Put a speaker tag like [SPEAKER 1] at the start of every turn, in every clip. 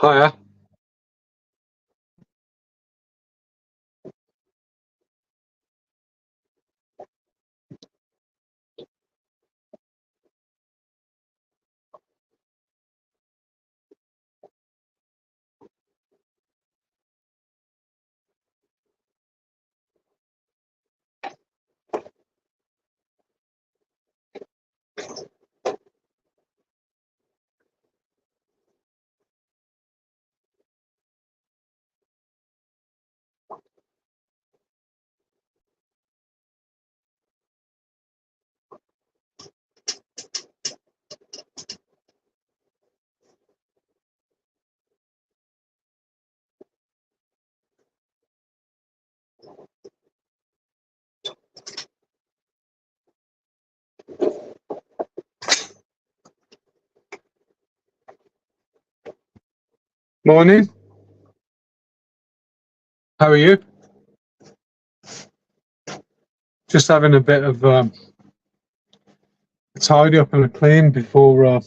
[SPEAKER 1] Hiya. Morning. How are you? Just having a bit of a tidy up and a clean before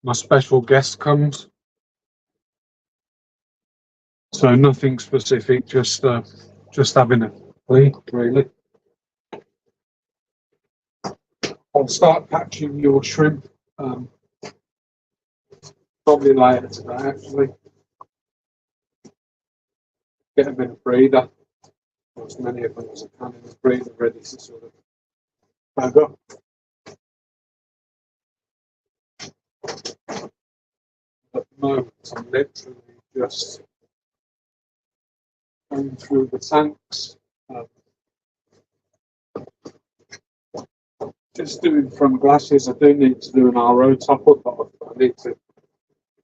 [SPEAKER 1] my special guest comes. So nothing specific, just having a clean, really. I'll start patching your shrimp probably later today, actually. Get them in a breeder, as many of them as I can in a breeder, ready to sort of bag up. At the moment, I'm literally just going through the tanks, just doing front glasses. I do need to do an RO top up, but I need to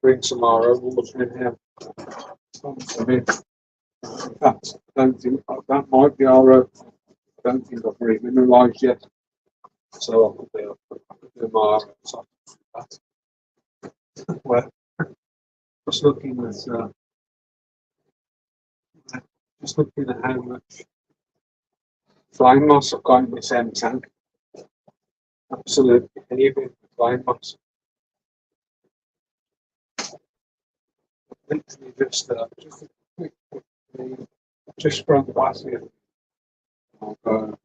[SPEAKER 1] bring some RO water in here. In fact, I don't think that might be RO. I don't think I've remineralised yet, so I could do my RO top up. Well, just looking at how much flying moss I've got in this M tank. Absolutely heavy flying moss. Literally just a quick, just front glass here. I'll go.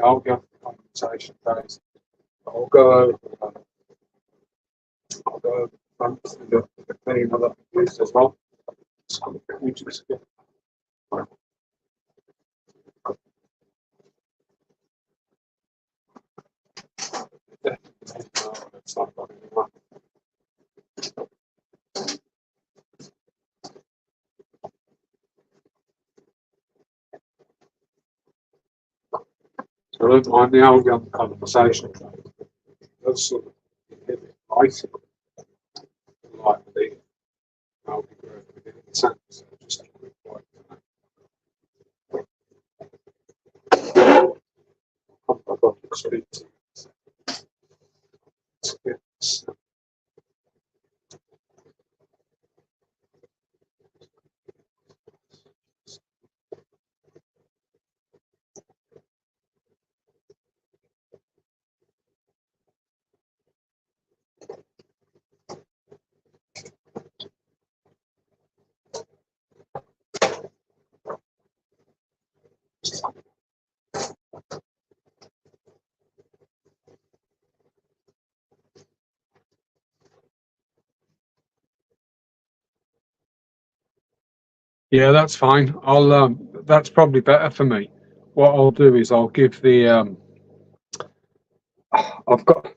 [SPEAKER 1] I'll go for compensation days. I'll go front to the cleaner that I use as well. So we just get it's not got anyone. So I don't mind the algae on the conversation. That's sort of icy, like the algae growth within the tank. So just a quick wipe. I've got to speak to you. Yeah, that's fine. I'll that's probably better for me. What I'll do is I'll give the I've got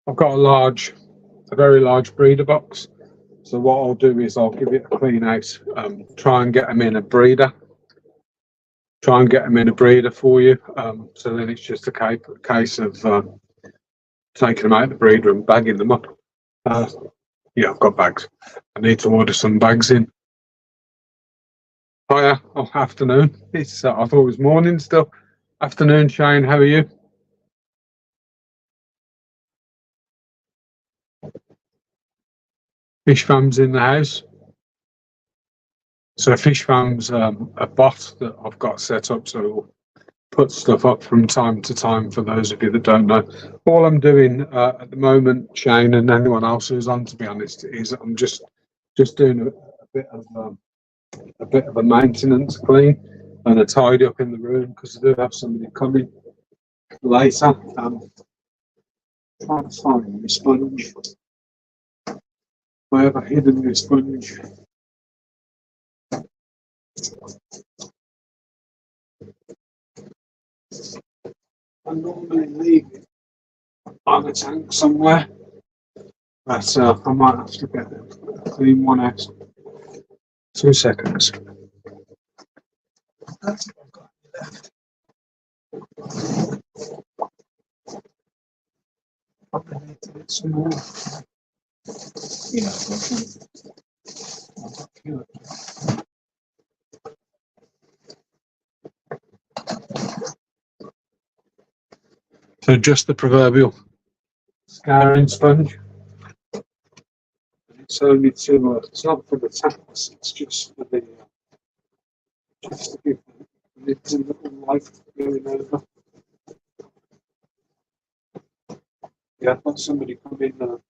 [SPEAKER 1] a very large breeder box. So what I'll do is I'll give it a clean out. Try and get them in a breeder. Try and get them in a breeder for you. So then it's just a case of taking them out of the breeder and bagging them up. Yeah, I've got bags. I need to order some bags in. Hiya, afternoon. It's I thought it was morning still. Afternoon, Shane. How are you? Fish Fam's in the house. So Fish Fam's a bot that I've got set up so it'll put stuff up from time to time for those of you that don't know. All I'm doing at the moment, Shane, and anyone else who's on, to be honest, is I'm just doing a bit of a maintenance clean and a tidy up in the room because I do have somebody coming later. Trying to find my sponge. I have a hidden my sponge. I normally leave it on a tank somewhere, but I might have to get a clean one out. 2 seconds. That's what I've got left. Probably need to get some more. Yeah, I've got a few. So just the proverbial scouring sponge. It's only to, it's not for the taps, it's just for the, just to give the little life going over. Yeah, I've got somebody come in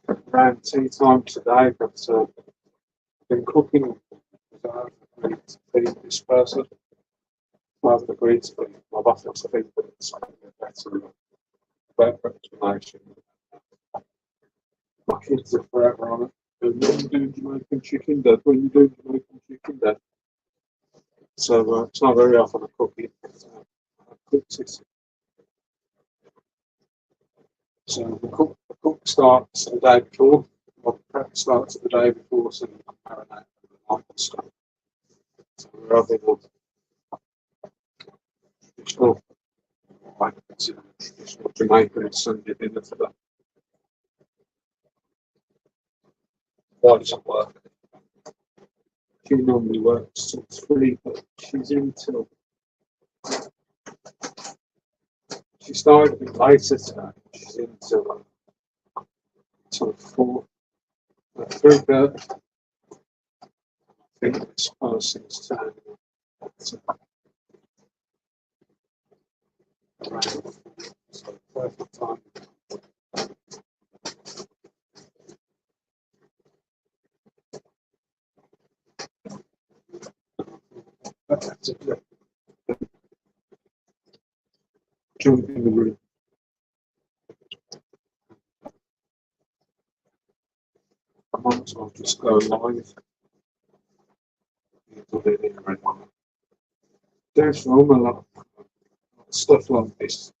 [SPEAKER 1] around tea time today, but I've been cooking, so I've agreed to feed this person. I haven't agreed to feed my boss wants to feed, but it's better explanation. My kids are forever on it. When you do Jamaican chicken, Dad, when you do Jamaican chicken, Dad. So it's not very often I cook it. I cooked it. So the cook starts the day before, or the prep starts the day before, so you can marinate the night and stuff. So we're having a traditional, I consider traditional Jamaican Sunday dinner for that. Why does it work? She normally works till 3, but she's in till. She started a bit later today. She's in till 4. 3:30. I think this person's turning around. So perfect time. That's it. Jump in the room. I might as well just go live. There's film a lot of stuff like this,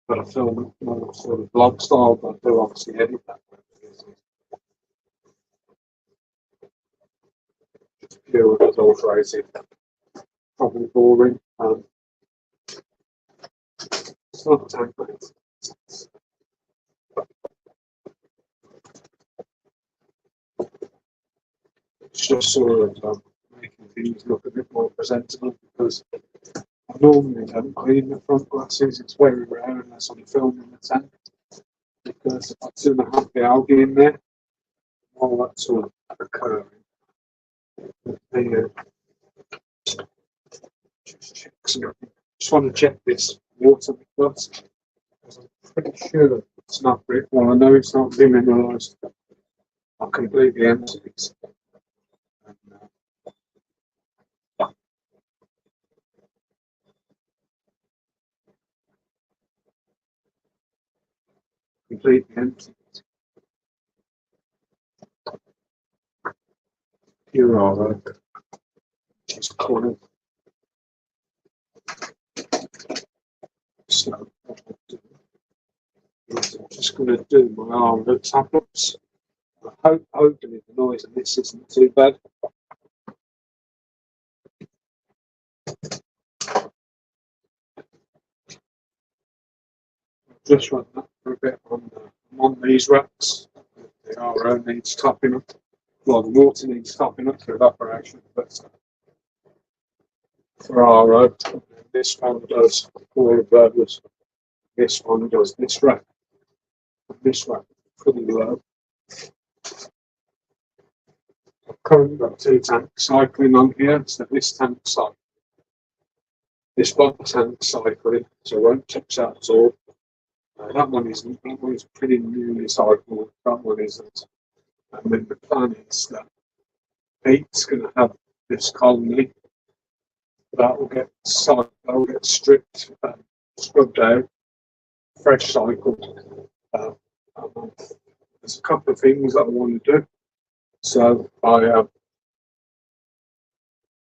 [SPEAKER 1] but I film it more sort of vlog style, but I do obviously edit that. It's pure adulterated, probably boring. It's not a tank, but it's just sort of making things look a bit more presentable because I normally don't clean the front glasses. It's very rare unless I'm filming the tank because I'd sooner have the algae in there, all that sort of occurring. Just check something. Just want to check this water because I'm pretty sure it's not brick. Well, I know it's not demineralized. I'll completely empty it. Completely empty it. Here are just cool. So I'm just going to do my enroute tap-ups. Hopefully the noise of this isn't too bad. Just run that for a bit on these racks. The RO needs topping up. Well, the water needs topping up for evaporation, but for RO, this one does all of those. This one does this rack. This rack pretty low. I've currently got 2 tanks cycling on here, so this tank cycle this one tank cycling, so I won't touch that at all. That one is pretty newly cycled, that one isn't. And then the plan is that Pete's going to have this colony that will get stripped, scrubbed out, fresh cycled. And there's a couple of things that I want to do. So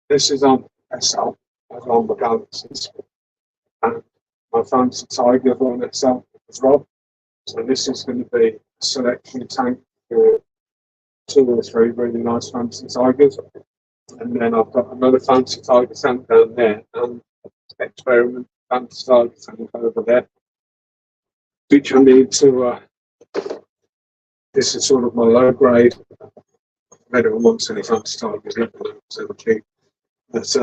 [SPEAKER 1] this is on SL, as on the balances, and my fancy tigers on SL as well. So this is going to be a selection tank for 2 or 3 really nice fancy tigers. And then I've got another fancy tiger tank down there and experiment fancy tiger tank over there, which I need to, this is sort of my low grade. I don't want any fancy tigers in, so cheap. But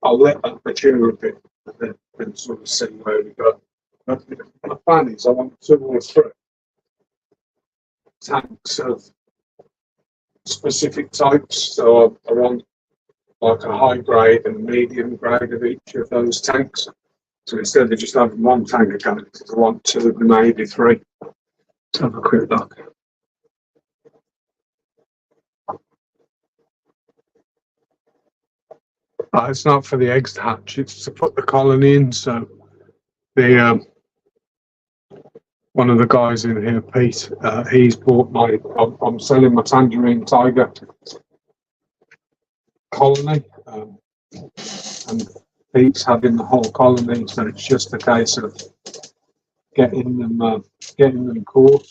[SPEAKER 1] I'll let that mature a bit and then sort of see where we go. But my plan is I want 2 or 3 tanks of specific types. So I want like a high grade and medium grade of each of those tanks. So instead of just having 1 tank of cannons, I want 2, maybe 3. Let's have a quick look. It's not for the eggs to hatch, it's to put the colony in. So the one of the guys in here, Pete, he's bought my, I'm selling my tangerine tiger colony, and Pete's having the whole colony, so it's just a case of getting them caught.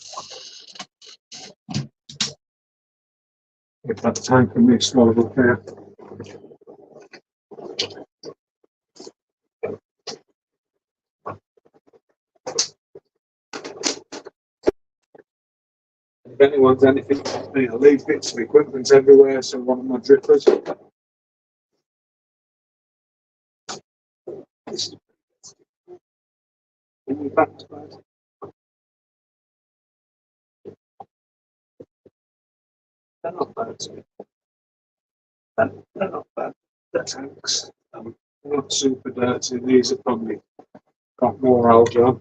[SPEAKER 1] If that tank can be swallowed up here. If anyone's anything, I'll leave bits of equipment everywhere, so one of my drippers. Back to bed. They're not bad to me. They're not bad. The tanks, not super dirty. These have probably got more algae on.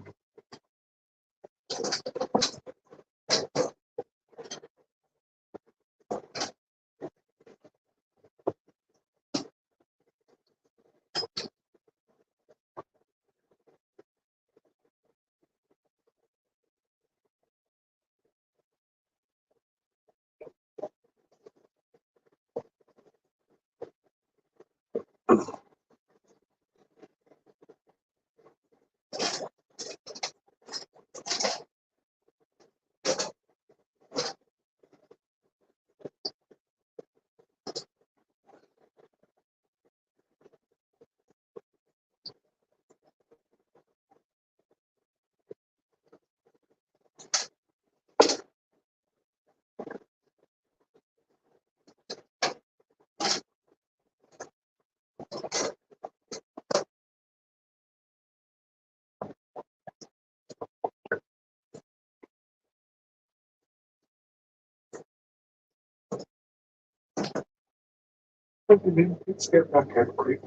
[SPEAKER 1] Let's get back out quick.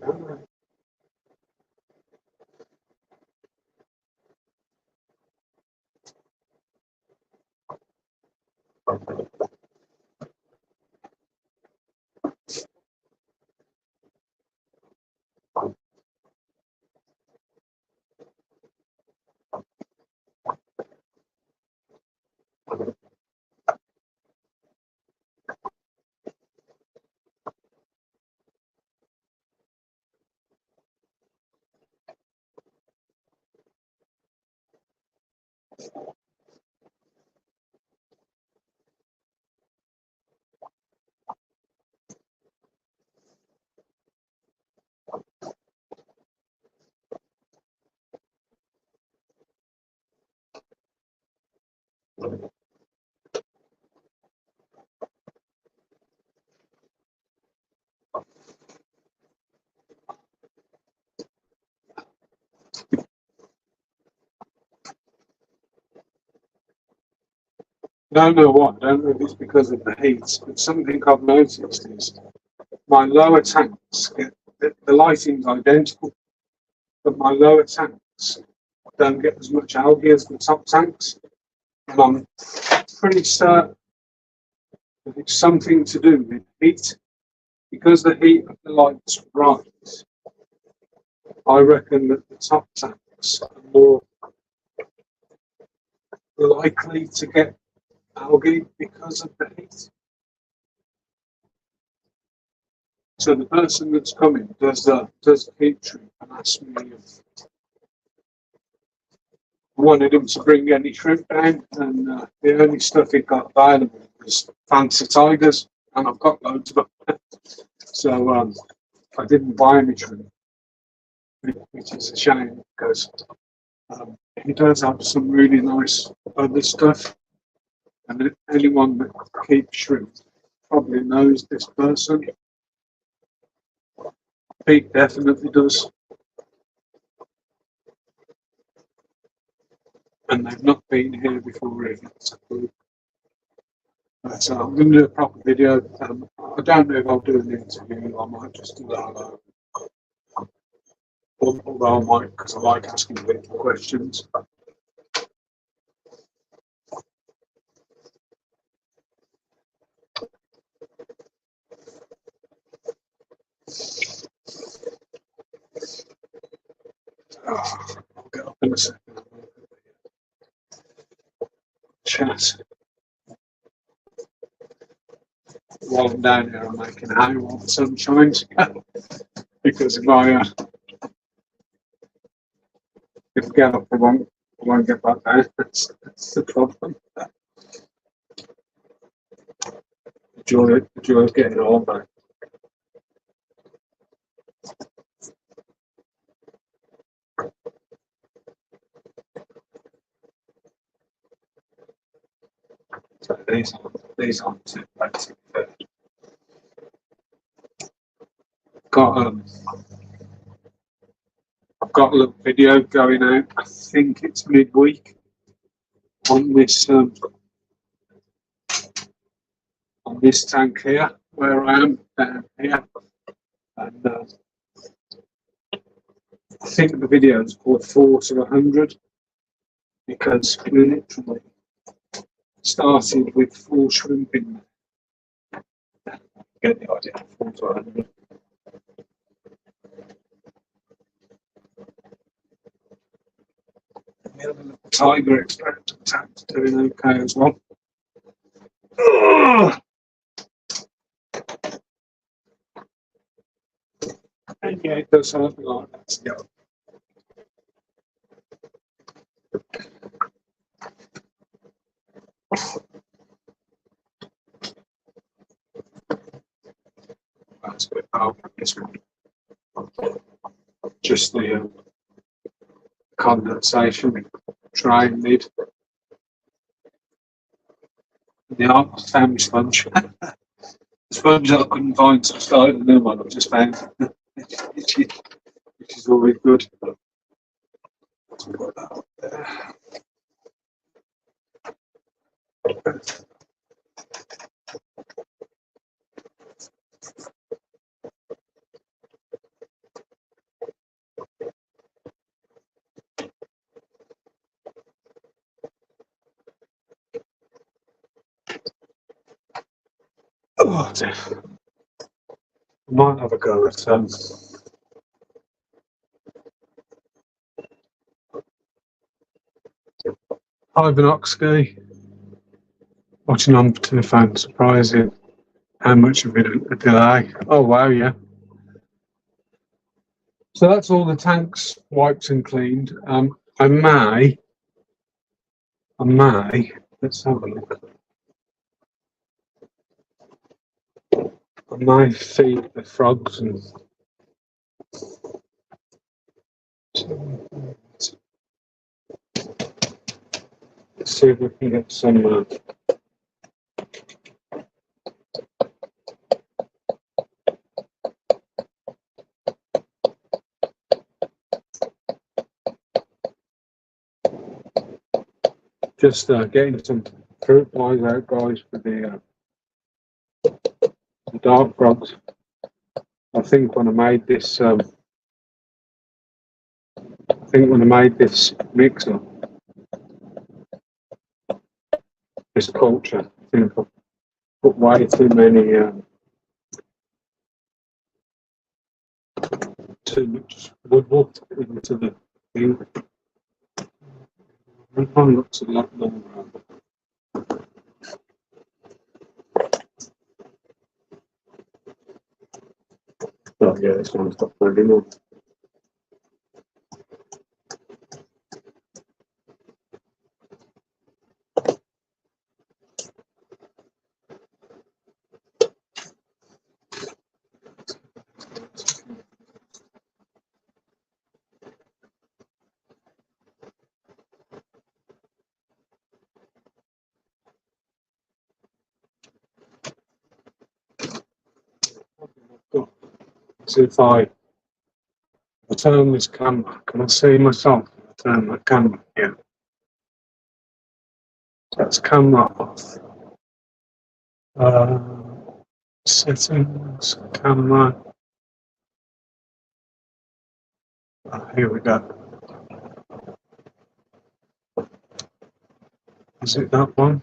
[SPEAKER 1] Don't know what, don't know if it's because of the heat, but something I've noticed is my lower tanks the lighting's identical, but my lower tanks don't get as much algae as the top tanks. And I'm pretty certain that it's something to do with heat. Because the heat of the lights rise, I reckon that the top tanks are more likely to get algae because of the heat. So the person that's coming does the heat treat and asks me if I wanted him to bring any shrimp down, and the only stuff he got available was fancy tigers, and I've got loads of them. So I didn't buy any shrimp, which is a shame because he does have some really nice other stuff, and anyone that keeps shrimp probably knows this person. Pete definitely does. And they've not been here before either. But I'm going to do a proper video. I don't know if I'll do an interview. I might just do that alone. Although I might, because I like asking people questions. I'll get up in a second. Chat. While I'm down here, I'm making hay while the sun shines. Because if I get up, I won't get back down. That's the problem. The joy of getting old, though. So these aren't too bad to be fair. I've got a little video going out. I think it's midweek on this tank here, where I am down here, and I think the video is called 4 to 100 because we literally started with 4 shrimp in there. Get the idea, 4 to 100. The other little tiger experimental tank's doing okay as well. Ugh! And yeah, it does something like that. Yeah. That's a bit powerful, this one. Just the condensation train lid. The art family sponge. The sponge that I couldn't find, so I started a new one I've just found, which is always good. So we've got that up there. Oh dear. I might have a go at Ivanowski. Watching on to the phone, surprising how much of it a delay. Oh wow, yeah. So that's all the tanks wiped and cleaned. I may, let's have a look. I may feed the frogs and let's see if we can get some just getting some fruit pies out, guys, for the dark frogs. I think when I made this, mixer, this culture, I think I put way too much wood into the thing. The one looks a lot longer. Oh yeah, this one's got plenty more. So if I turn this camera, can I see myself? Turn that camera, yeah. That's camera off. Settings, camera. Oh, here we go. Is it that one?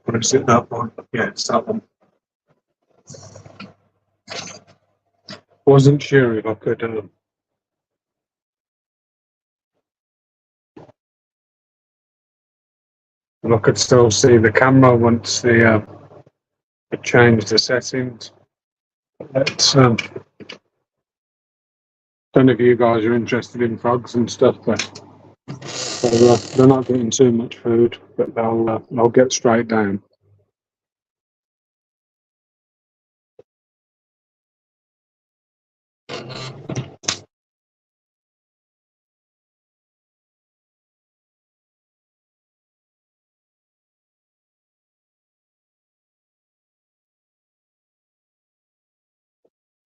[SPEAKER 1] Or is it that one? Yeah, it's that one. Wasn't sure if I could. And I could still see the camera once it changed the settings. Let's, don't know if you guys are interested in frogs and stuff, but they're not getting too much food, but they'll get straight down.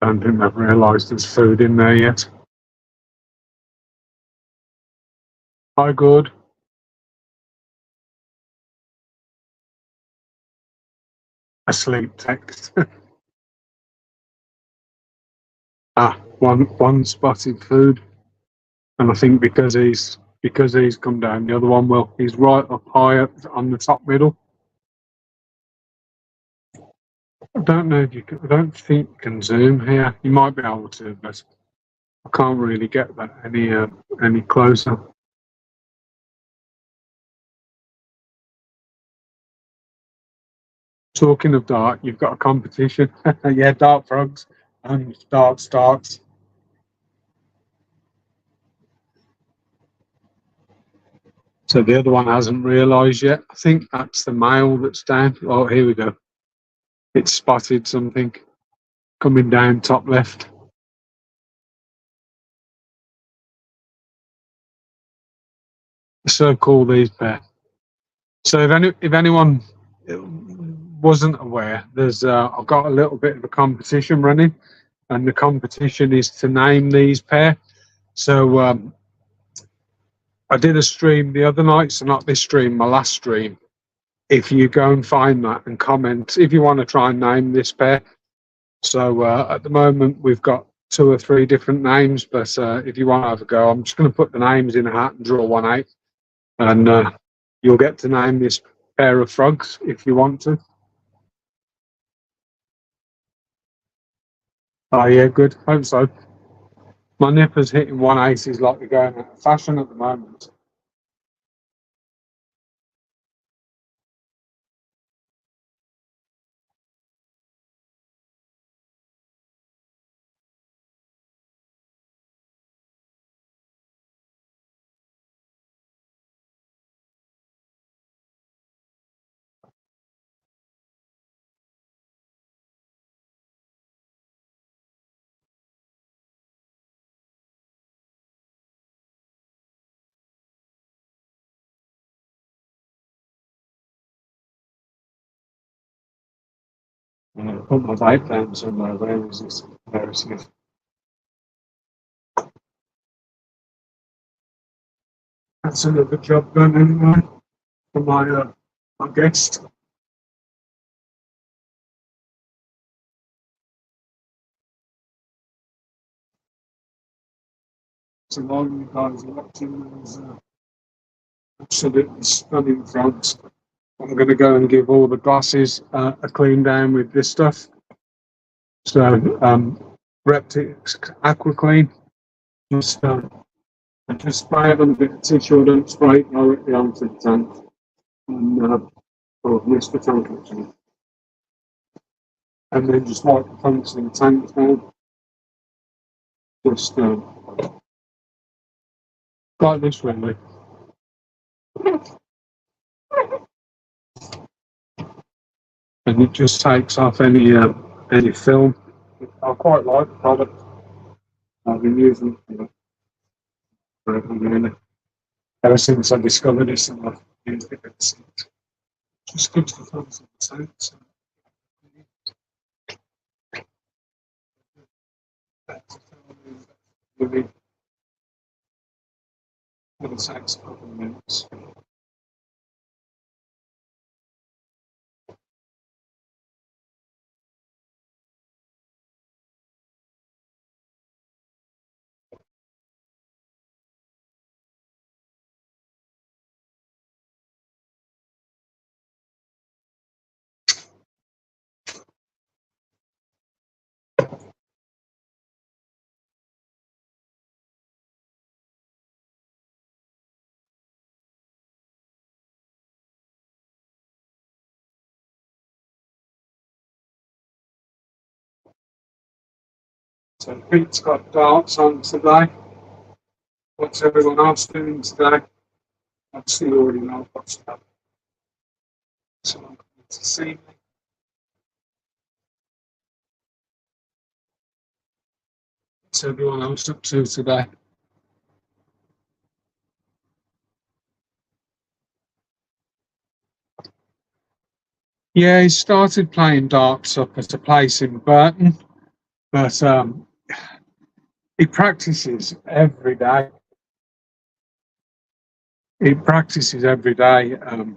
[SPEAKER 1] I don't think they've realised there's food in there yet. Hi, good. Asleep text. One spotted food, and I think because he's come down, the other one will. He's right up high up on the top middle. I don't know if you can. I don't think you can zoom here. You might be able to, but I can't really get that any closer. Talking of dart, you've got a competition. Yeah, dart frogs and dart starts. So the other one hasn't realised yet. I think that's the male that's down. Oh, here we go. It's spotted something coming down top left. So cool, these pair. So if anyone wasn't aware, there's I've got a little bit of a competition running, and the competition is to name these pair. So I did a stream the other night, so not this stream, my last stream. If you go and find that and comment, if you want to try and name this pair. So at the moment we've got 2 or 3 different names, but if you want to have a go, I'm just going to put the names in a hat and draw one out, and you'll get to name this pair of frogs if you want to. Oh yeah, good. Hope so. My nipper's hitting 180s like they're going out of fashion at the moment. I'm going to put my vape down somewhere. Where is this? There it is. That's another job done anyway for my guest. So while you guys are watching those absolutely stunning frogs, I'm going to go and give all the glasses a clean down with this stuff. So Reptix Aqua Clean. Just spray it on a bit of tissue. I don't spray it directly onto the tank. And or mist the tank actually. And then just wipe the pumps in the tank down. Just like this really. And it just takes off any film. I quite like the product. I've been using it forever really. Ever since I discovered this, and I've used it ever since. Just good for pumps in the tank. So. Maybe it takes a couple of minutes. So Pete's got darts on today. What's everyone else doing today? Obviously you already know what's up. Someone coming to see me. What's everyone else up to today? Yeah, he started playing darts up at a place in Burton, but he practices every day. He practices every day, and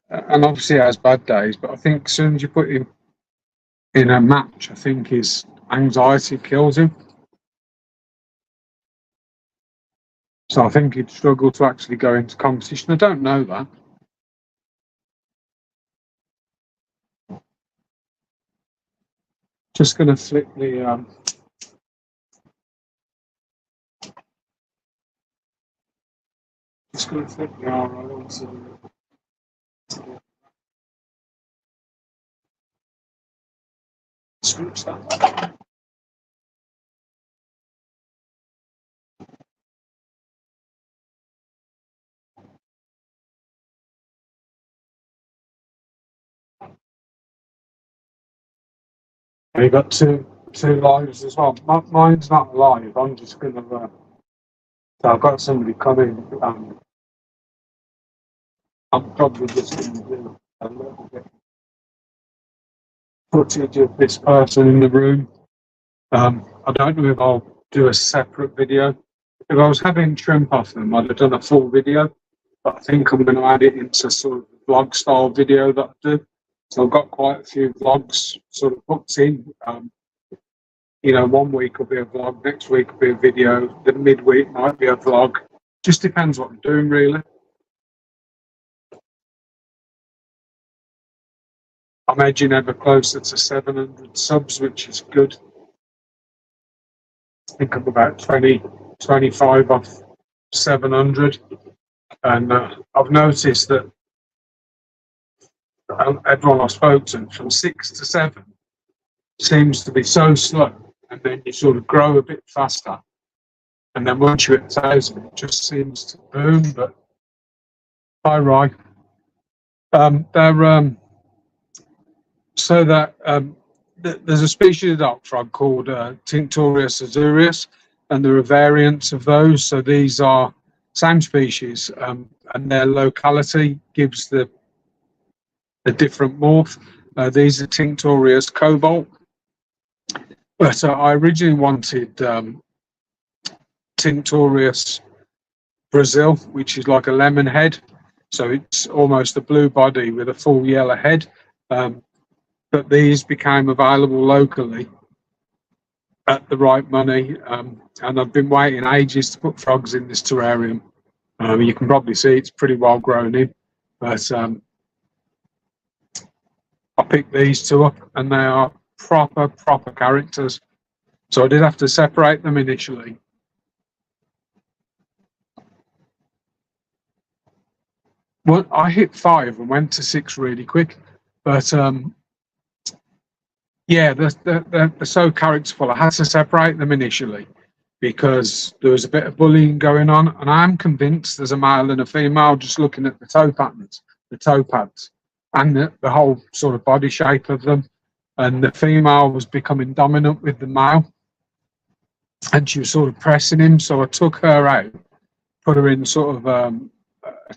[SPEAKER 1] obviously he has bad days, but I think as soon as you put him in a match, I think his anxiety kills him. So I think he'd struggle to actually go into competition. I don't know that. Just going to flip the just going to flip the RO onto switch that. And you've got two lives as well. Mine's not live. I'm just going to. So I've got somebody coming. I'm probably just going to do a little bit footage of this person in the room. I don't know if I'll do a separate video. If I was having shrimp off them, I'd have done a full video. But I think I'm going to add it into sort of a vlog style video that I do. So I've got quite a few vlogs sort of booked in. You know, 1 week will be a vlog, next week will be a video, the midweek might be a vlog. Just depends what I'm doing, really. I'm edging ever closer to 700 subs, which is good. I think I'm about 25 off 700. And I've noticed that everyone I spoke to, from 6 to 7, seems to be so slow. And then you sort of grow a bit faster. And then once you're at 1,000, it just seems to boom. But hi, Rye. There's a species of dark frog called Tinctorius azureus, and there are variants of those. So these are same species, and their locality gives the different morph. These are Tinctorius cobalt. But I originally wanted Tinctorius Brazil, which is like a lemon head. So it's almost a blue body with a full yellow head. But these became available locally. at the right money, and I've been waiting ages to put frogs in this terrarium. You can probably see it's pretty well grown in, but I picked these two up, and they are proper characters. So I did have to separate them initially. Well, I hit 5 and went to 6 really quick, but yeah, they're so characterful. I had to separate them initially because there was a bit of bullying going on, and I'm convinced there's a male and a female just looking at the toe patterns, the toe pads, and the whole sort of body shape of them. And the female was becoming dominant with the male, and she was sort of pressing him. So I took her out, put her in sort of a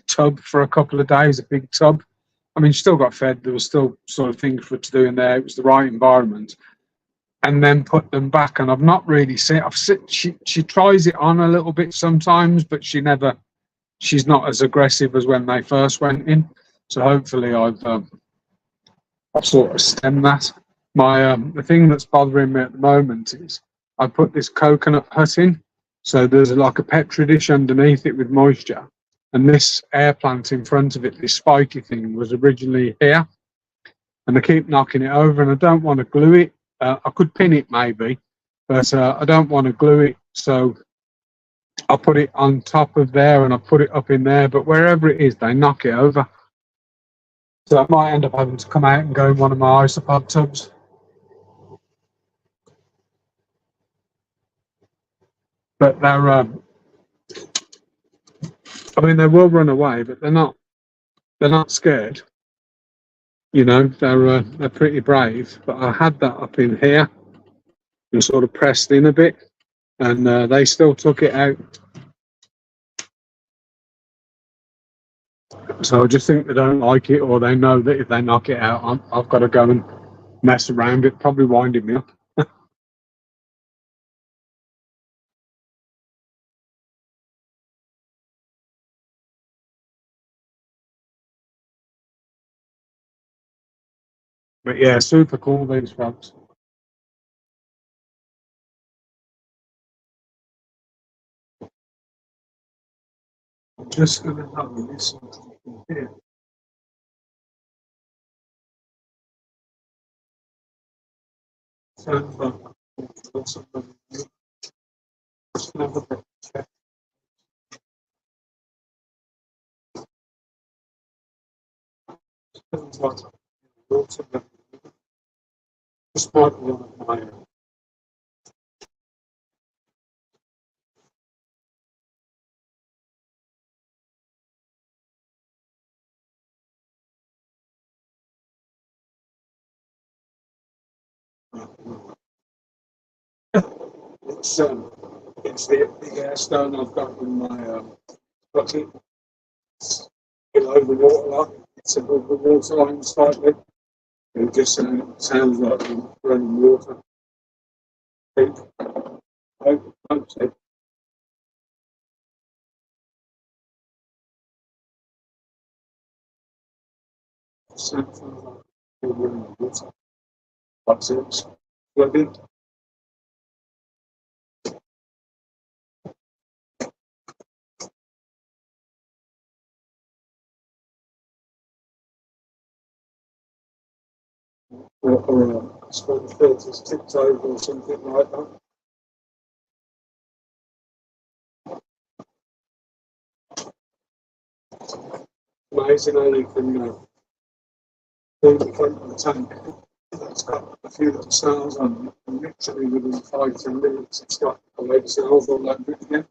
[SPEAKER 1] tub for a couple of days, a big tub. I mean, she still got fed. There was still sort of things for her to do in there. It was the right environment. And then put them back. And I've not really seen. She tries it on a little bit sometimes, but she's not as aggressive as when they first went in. So hopefully I've sort of stemmed that. The thing that's bothering me at the moment is I put this coconut hut in. So there's like a petri dish underneath it with moisture. And this air plant in front of it, this spiky thing, was originally here. And I keep knocking it over, and I don't want to glue it. I could pin it maybe, but I don't want to glue it. So I put it on top of there, and I put it up in there. But wherever it is, they knock it over. So I might end up having to come out and go in one of my isopod tubs. But they're, I mean, they will run away, but they're not scared. You know, they're pretty brave. But I had that up in here and sort of pressed in a bit, and they still took it out. So I just think they don't like it, or they know that if they knock it out, I've got to go and mess around it, probably winding me up. But yeah, super cool, these frogs. I'm just going to have a listen to here. Sounds like something. Just another bit. Sounds like just might be one of my it's the big air stone I've got in my bucket. It's below the water line. It's above the water line slightly. It just sounds like running water. I hope so. Sounds like running water. That's it. Flooding. Or a sponge filter's tipped over or something like that. Amazing how you can clean the front of the tank. It's got a few little cells on it, and literally within 5-10 minutes it's got a load of cells all over it again.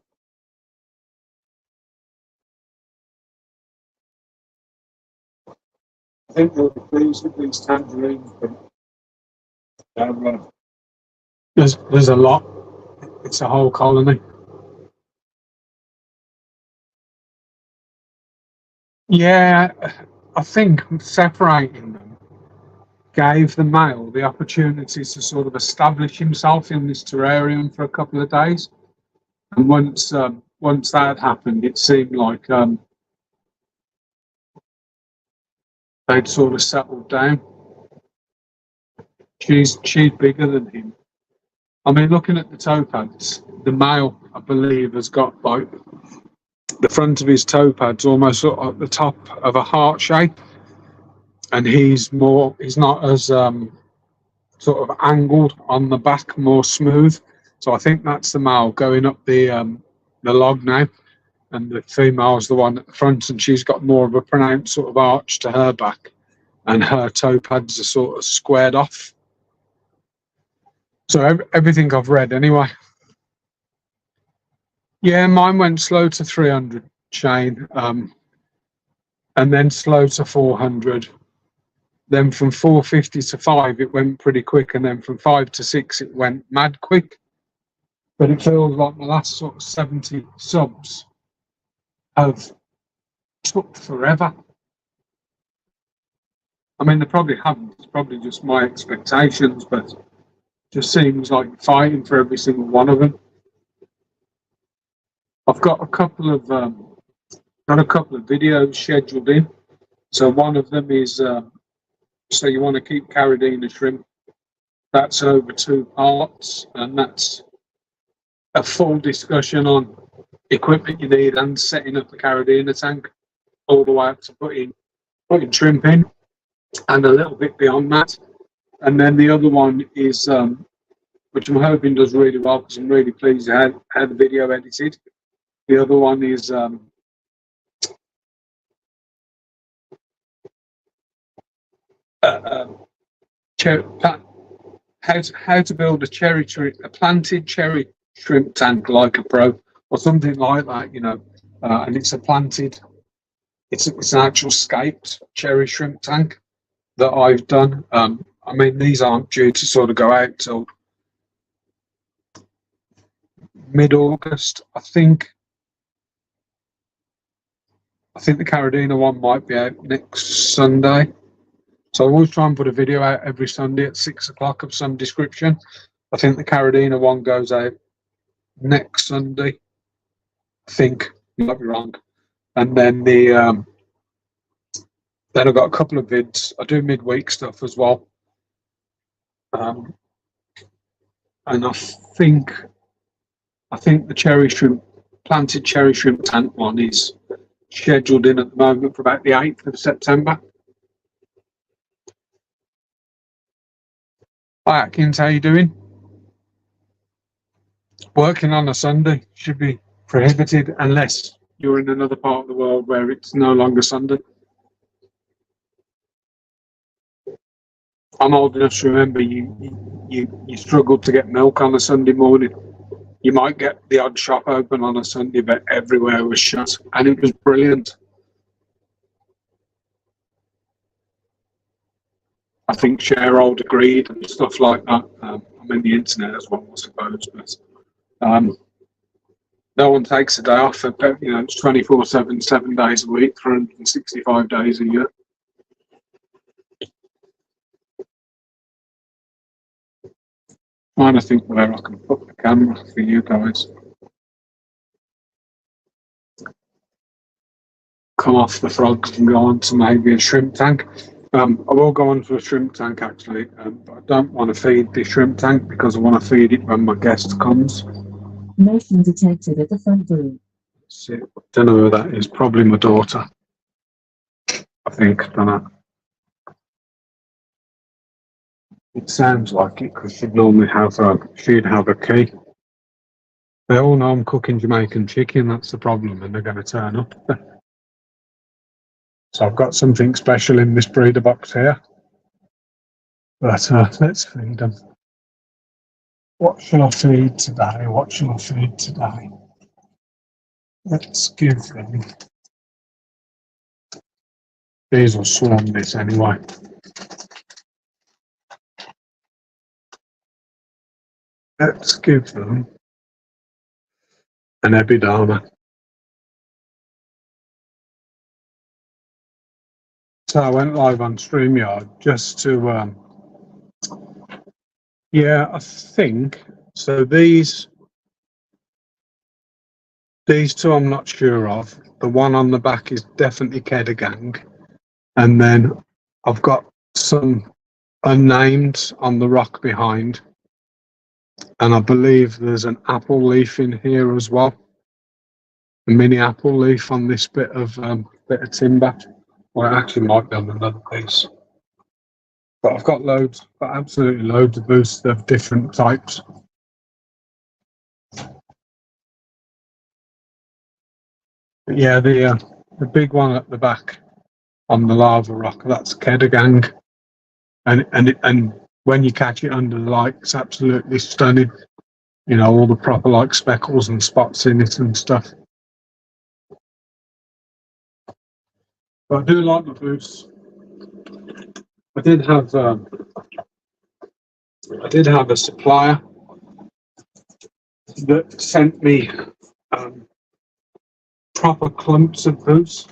[SPEAKER 1] I think you'll be pleased with these tangerines, but there's a lot. It's a whole colony. Yeah, I think separating them gave the male the opportunity to sort of establish himself in this terrarium for a couple of days. And once that had happened, it seemed like they'd sort of settled down. She's bigger than him. I mean, looking at the toe pads, the male, I believe, has got like the front of his toe pads almost sort of at the top of a heart shape, and he's not as sort of angled on the back, more smooth. So I think that's the male going up the log now, and the female's the one at the front, and she's got more of a pronounced sort of arch to her back, and her toe pads are sort of squared off. So everything I've read anyway. Yeah, mine went slow to 300 Shane, and then slow to 400. Then from 450 to 5, it went pretty quick, and then from 5 to 6, it went mad quick. But it feels like the last sort of 70 subs have took forever. I mean, they probably haven't. It's probably just my expectations, but it just seems like fighting for every single one of them. I've got a couple of videos scheduled in. So one of them is so you want to keep Carradina shrimp. That's over 2 parts, and that's a full discussion on equipment you need and setting up the Carradina tank, all the way up to putting shrimp in, and a little bit beyond that. And then the other one is, which I'm hoping does really well, because I'm really pleased how the video edited. The other one is how to build a planted cherry shrimp tank like a pro, or something like that, you know. And it's an actual scaped cherry shrimp tank that I've done. I mean, these aren't due to sort of go out till mid-August. I think the Carradina one might be out next Sunday. So I always try and put a video out every Sunday at 6 o'clock of some description. I think the Carradina one goes out next Sunday. I think, I might be wrong. And then then I've got a couple of vids. I do midweek stuff as well. And I think the planted cherry shrimp tank one is scheduled in at the moment for about the 8th of September. Hi Atkins, how you doing? Working on a Sunday should be prohibited unless you're in another part of the world where it's no longer Sunday. I'm old enough to remember you struggled to get milk on a Sunday morning. You might get the odd shop open on a Sunday, but everywhere was shut, and it was brilliant. I think Sharehold agreed and stuff like that. I mean, the internet as well, I suppose, but no one takes a day off. You know, it's 24/7, 7 days a week, 365 days a year. Trying to think where I can put the camera for you guys. Come off the frogs and go on to maybe a shrimp tank. I will go on to a shrimp tank actually, but I don't want to feed the shrimp tank because I want to feed it when my guest comes.
[SPEAKER 2] Motion detected at the front door.
[SPEAKER 1] See, I don't know who that is. Probably my daughter. I think. I don't know. It sounds like it because she'd normally have a key. They all know I'm cooking Jamaican chicken. That's the problem, and they're going to turn up. So I've got something special in this breeder box here. But let's feed them. What shall I feed today? Let's give them. These will swarm this anyway. Let's give them an Epidama. So I went live on StreamYard just to, yeah, I think, so these two I'm not sure of. The one on the back is definitely Kedagang. And then I've got some unnamed on the rock behind. And I believe there's an apple leaf in here as well. A mini apple leaf on this bit of timber. Well, it actually might be on another piece. But I've got loads, got absolutely loads of boosts of different types. But yeah, the big one at the back on the lava rock, that's Kedagang. And when you catch it under the light, it's absolutely stunning. You know, all the proper like speckles and spots in it and stuff. But I do like the boosts. I did have a supplier that sent me proper clumps of boosts,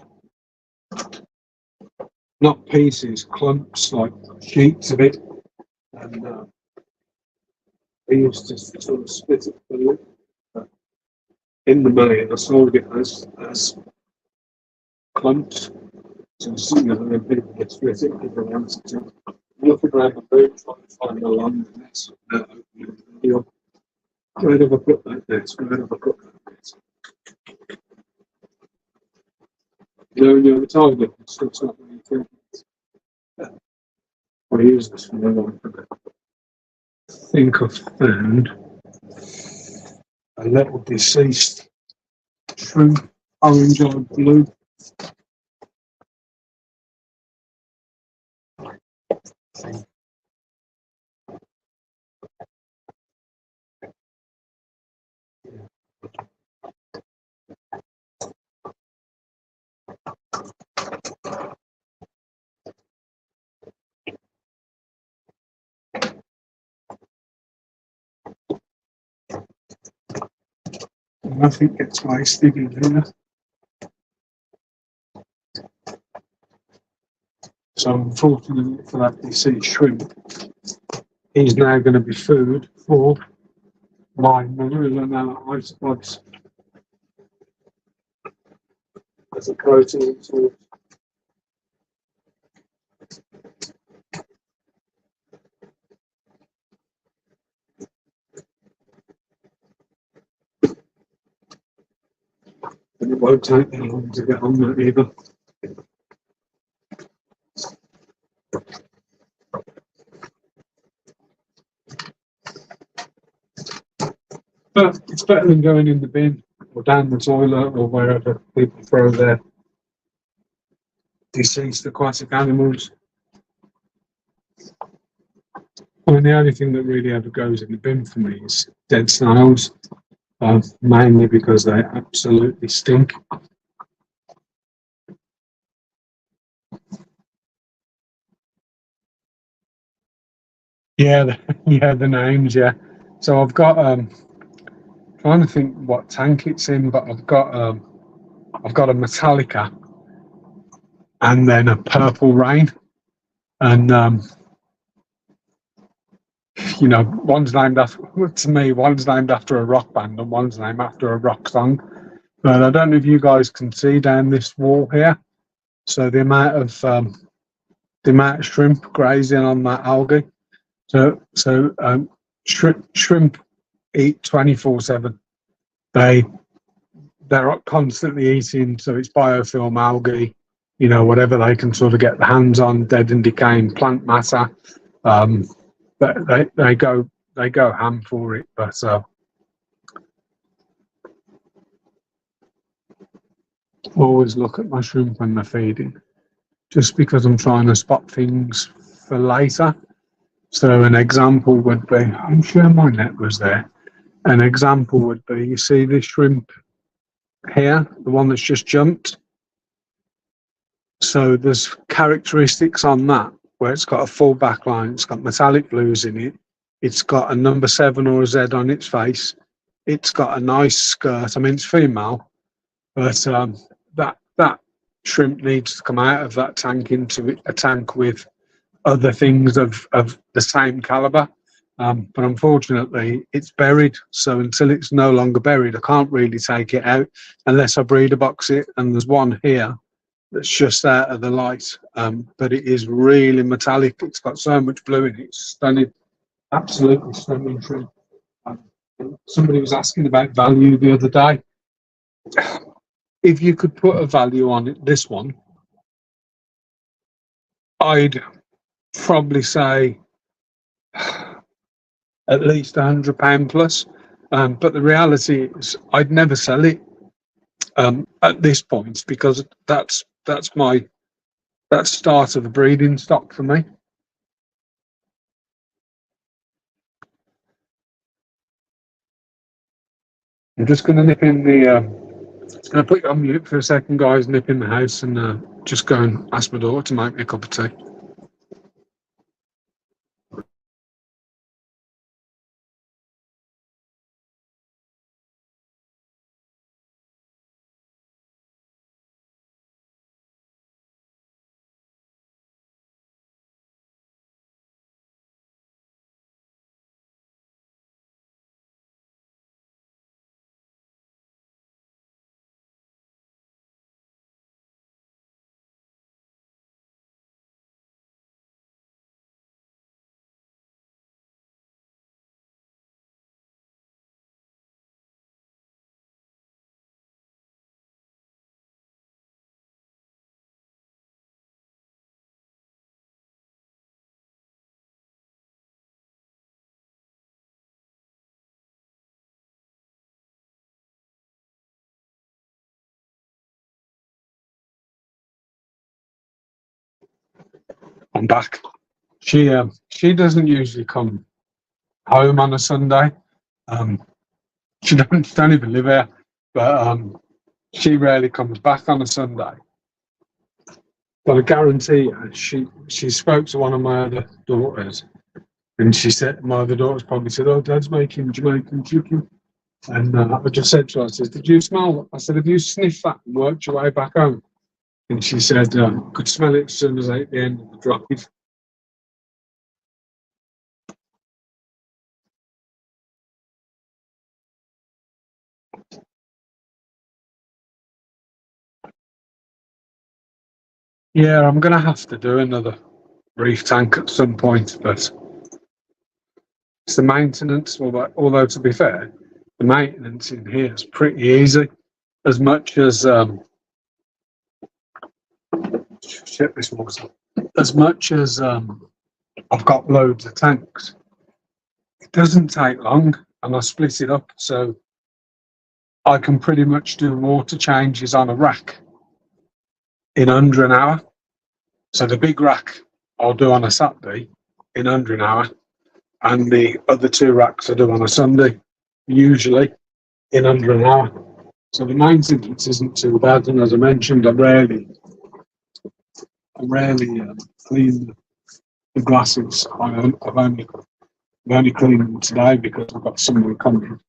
[SPEAKER 1] not pieces, clumps, like sheets of it. And I used to sort of split it in the main. I sold it as clumps. So you know, then people get split it with the ones. Looking around the boot, trying to find the line in this. Where have I put that next? Where have I put that next? You know, when you're target, it's not really thinking. I'll use this for a while. I think I've found a little deceased shrimp, orange-eyed blue. Nothing gets wasted in here. So unfortunately for that deceased shrimp, he's now going to be food for my marula isopods as a protein source. And it won't take that long to get on that either. But it's better than going in the bin or down the toilet or wherever people throw their deceased aquatic animals. I mean, the only thing that really ever goes in the bin for me is dead snails, mainly because they absolutely stink. Yeah, the names, yeah. So I've got trying to think what tank it's in, but I've got a Metallica and then a Purple Rain, and you know, one's named after, to me, one's named after a rock band and one's named after a rock song. But I don't know if you guys can see down this wall here. So the amount of shrimp grazing on that algae. So shrimp eat 24/7. They're constantly eating, so it's biofilm algae, you know, whatever they can sort of get their hands on, dead and decaying plant matter. But they go ham for it. But always look at my shrimp when they're feeding, just because I'm trying to spot things for later. So an example would be, I'm sure my net was there. An example would be, you see this shrimp here, the one that's just jumped. So there's characteristics on that where it's got a full back line, it's got metallic blues in it, it's got a number 7 or a Z on its face, it's got a nice skirt. I mean, it's female, but that shrimp needs to come out of that tank into a tank with other things of the same caliber. But unfortunately, it's buried. So until it's no longer buried, I can't really take it out unless I breeder box it. And there's one here that's just out of the light, but it is really metallic. It's got so much blue in it. It's stunning, absolutely stunning tree. Somebody was asking about value the other day. If you could put a value on it, this one, I'd probably say at least £100 plus. But the reality is, I'd never sell it at this point because that's start of the breeding stock for me. I'm just going to nip in the. Just going to put you on mute for a second, guys. Nip in the house and just go and ask my daughter to make me a cup of tea. I'm back. She doesn't usually come home on a Sunday. She don't even live here, but she rarely comes back on a Sunday. But I guarantee you, she spoke to one of my other daughters, and she said my other daughters probably said, "Oh, Dad's making Jamaican chicken," and I just said to her, "I said, did you smell it?" I said, "Have you sniffed that and worked your way back home?" And she said, "Could smell it as soon as I hit the end of the drive." Yeah, I'm gonna have to do another reef tank at some point, but it's the maintenance. Although to be fair, the maintenance in here is pretty easy. As much as shit, this water. As much as I've got loads of tanks, it doesn't take long, and I split it up so I can pretty much do water changes on a rack in under an hour. So the big rack I'll do on a Saturday in under an hour, and the other two racks I do on a Sunday, usually in under an hour. So the maintenance isn't too bad, and as I mentioned, I rarely clean the glasses. I've only cleaned them today because I've got someone coming.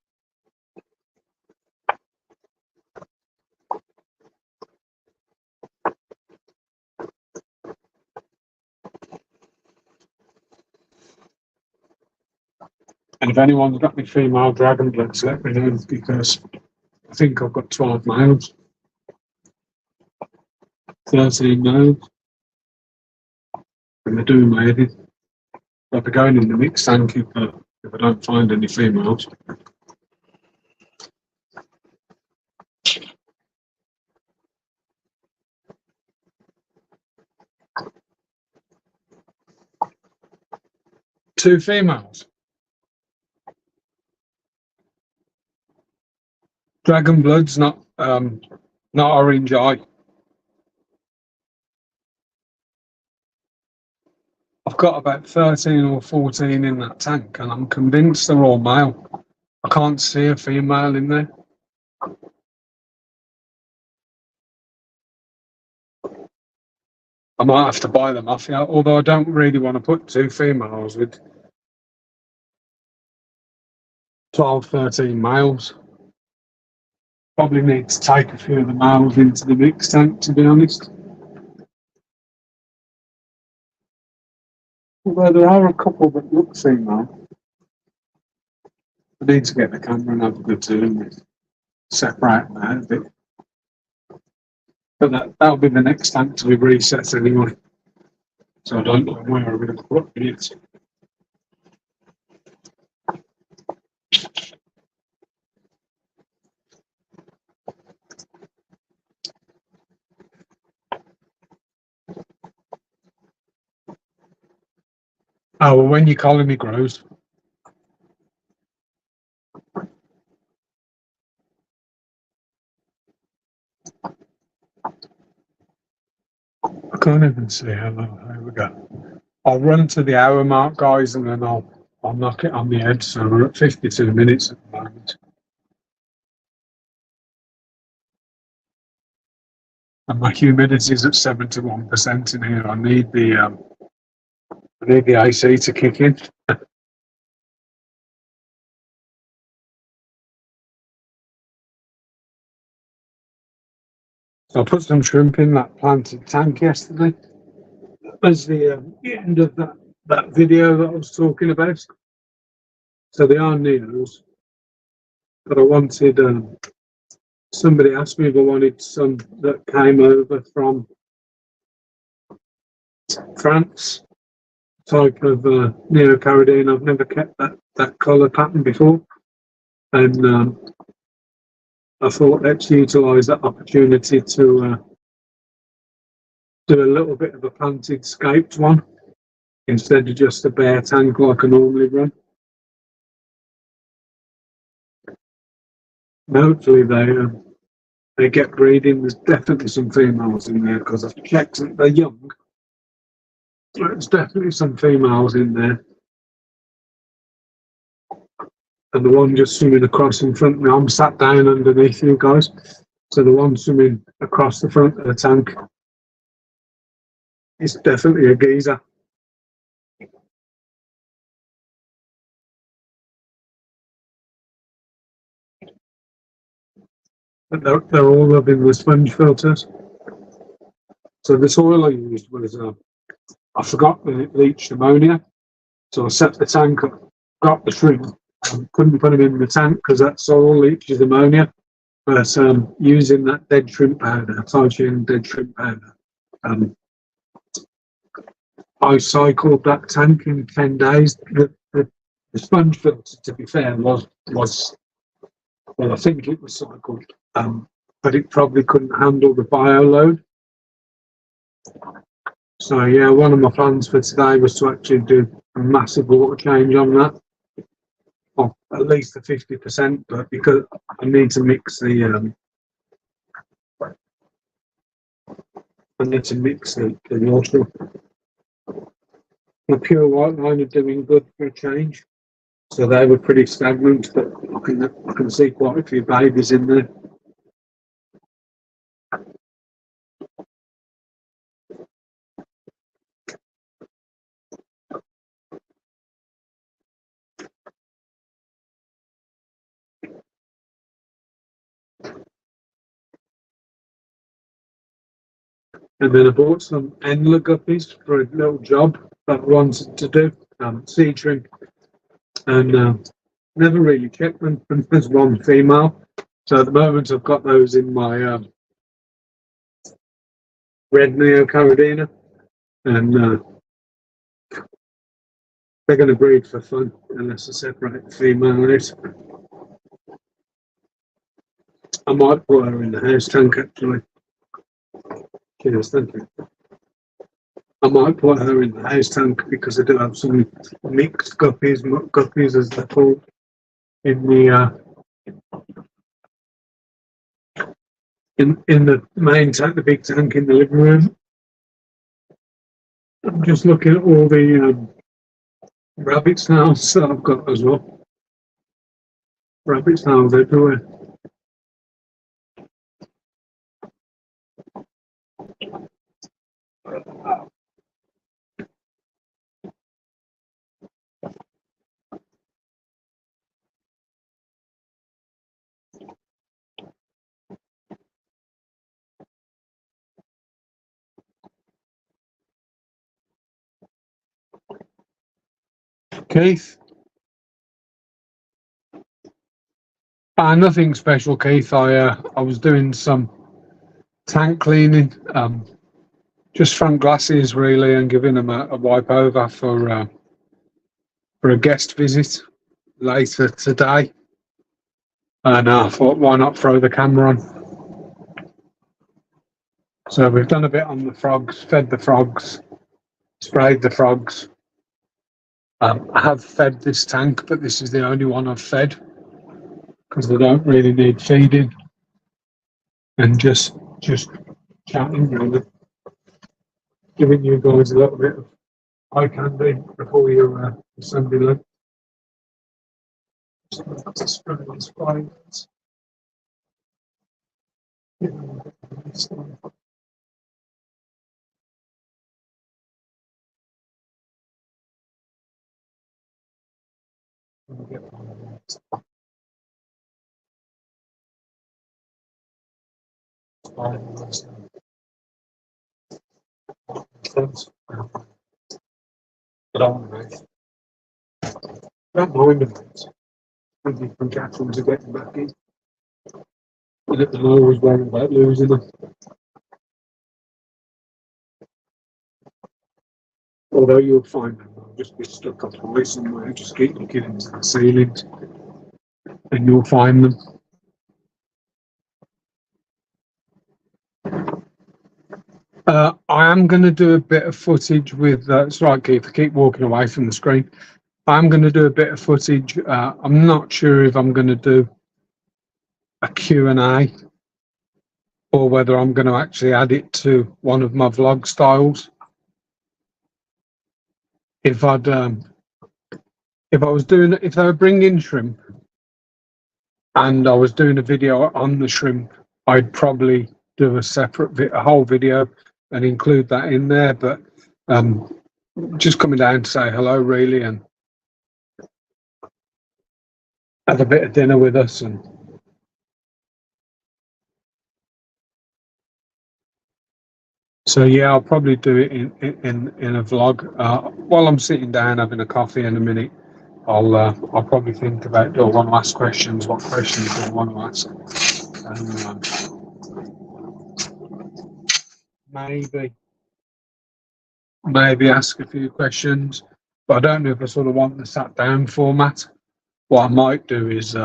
[SPEAKER 1] And if anyone's got any female dragon bloods, let me know, because I think I've got 12 males, 13 males, and they're doing my head. I'll be going in the mix tank if I don't find any females. Two females. Dragon blood's not orange eye. I've got about 13 or 14 in that tank, and I'm convinced they're all male. I can't see a female in there. I might have to buy them off you, although I don't really want to put two females with 12, 13 males. Probably need to take a few of the males into the mix tank, to be honest. Although there are a couple that look female. I need to get the camera and have a good zoom and separate them out a bit. But that'll be the next tank to be reset anyway. So I don't know where I'm going to put it. Oh, well, when your colony grows. I can't even see how long. There we go. I'll run to the hour mark, guys, and then I'll knock it on the head. So we're at 52 minutes at the moment. And my humidity is at 71% in here. I need the AC to kick in. So I put some shrimp in that planted tank yesterday. As the end of that video that I was talking about. So they are neos, but I wanted. Somebody asked me if I wanted some that came over from France, type of Neo Caridine. I've never kept that colour pattern before, and I thought let's utilise that opportunity to do a little bit of a planted scaped one instead of just a bare tank like I normally run. And hopefully they get breeding. There's definitely some females in there because I've checked that they're young. There's definitely some females in there. And the one just swimming across in front of me, I'm sat down underneath you guys. So the one swimming across the front of the tank is definitely a geezer. But they're all loving the sponge filters. So the soil I used was, I forgot that it leached ammonia. So I set the tank up, got the shrimp, couldn't put them in the tank because that soil leaches ammonia. But using that dead shrimp powder, Tygian dead shrimp powder, I cycled that tank in 10 days. The sponge filter, to be fair, was well, I think it was cycled, but it probably couldn't handle the bio load. So yeah, one of my plans for today was to actually do a massive water change on that, or at least a 50%. But because I need to mix the water. The pure white line are doing good for a change. So they were pretty stagnant, but I can see quite a few babies in there. And then I bought some Endler guppies for a little job that I wanted to do, seed shrimp, and never really checked them. And there's one female. So at the moment I've got those in my red Neo Caridina, and they're going to breed for fun unless I separate the female out. I might put her in the house tank actually. Cheers, thank you. I might put her in the house tank because I do have some mixed guppies, muck guppies as they're called, in the in the main tank, the big tank in the living room. I'm just looking at all the rabbit snails that I've got as well. Rabbit snails everywhere. Keith? Nothing special, Keith. I was doing some tank cleaning, just front glasses really, and giving them a wipe over for a guest visit later today. And I thought, why not throw the camera on? So we've done a bit on the frogs, fed the frogs, sprayed the frogs, I have fed this tank, but this is the only one I've fed because they don't really need feeding, and just chatting, really, giving you guys a little bit of eye candy before your assembly line. So that's a spread on spines. But I'm nice. Don't mind them, mate. Thinking from catching to getting back in. And I'm always worried about losing them. Although you'll find them, they'll just be stuck up high somewhere. Just keep looking into the ceilings and you'll find them. I am going to do a bit of footage with, that's right, Keith, keep walking away from the screen. I'm going to do a bit of footage. I'm not sure if I'm going to do a Q&A or whether I'm going to actually add it to one of my vlog styles. If they were bringing shrimp and I was doing a video on the shrimp, I'd probably do a whole video and include that in there. But just coming down to say hello, really, and have a bit of dinner with us. And so yeah, I'll probably do it in a vlog. While I'm sitting down having a coffee in a minute, I'll probably think about, do I want to ask questions? What questions do I want to ask? And maybe ask a few questions, but I don't know if I sort of want the sat down format. What I might do is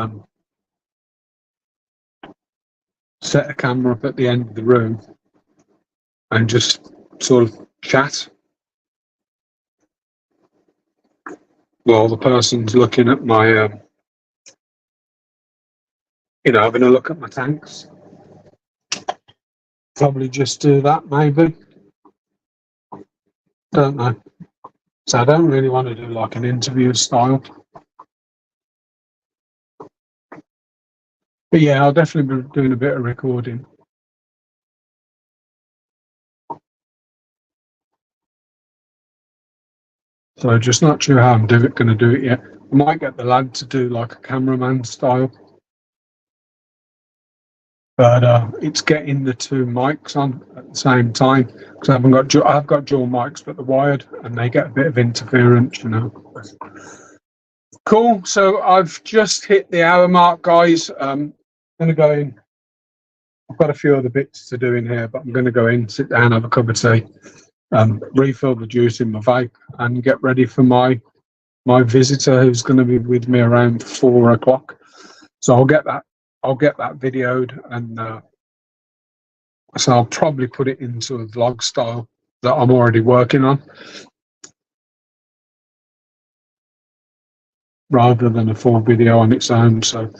[SPEAKER 1] set a camera up at the end of the room and just sort of chat while the person's looking at my, having a look at my tanks. Probably just do that, maybe. Don't know. So I don't really want to do like an interview style. But yeah, I'll definitely be doing a bit of recording. So just not sure how I'm going to do it yet. I might get the lad to do like a cameraman style. But it's getting the two mics on at the same time, because I've got dual mics, but they're wired and they get a bit of interference, Cool. So I've just hit the hour mark, guys. I'm going to go in. I've got a few other bits to do in here, but I'm going to go in, sit down, have a cup of tea, refill the juice in my vape, and get ready for my visitor who's going to be with me around 4 o'clock. So I'll get that videoed, and so I'll probably put it into a vlog style that I'm already working on, rather than a full video on its own. So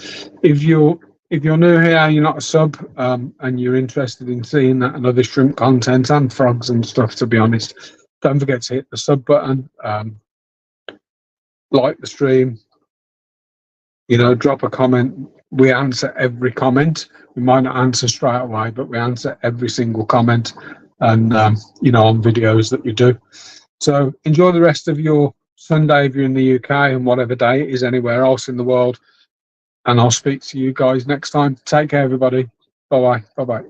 [SPEAKER 1] if you're new here, you're not a sub, and you're interested in seeing that and other shrimp content and frogs and stuff, to be honest, don't forget to hit the sub button, like the stream, drop a comment. We answer every comment. We might not answer straight away, but we answer every single comment, and on videos that we do. So enjoy the rest of your Sunday if you're in the UK, and whatever day it is anywhere else in the world. And I'll speak to you guys next time. Take care, everybody. Bye bye. Bye bye.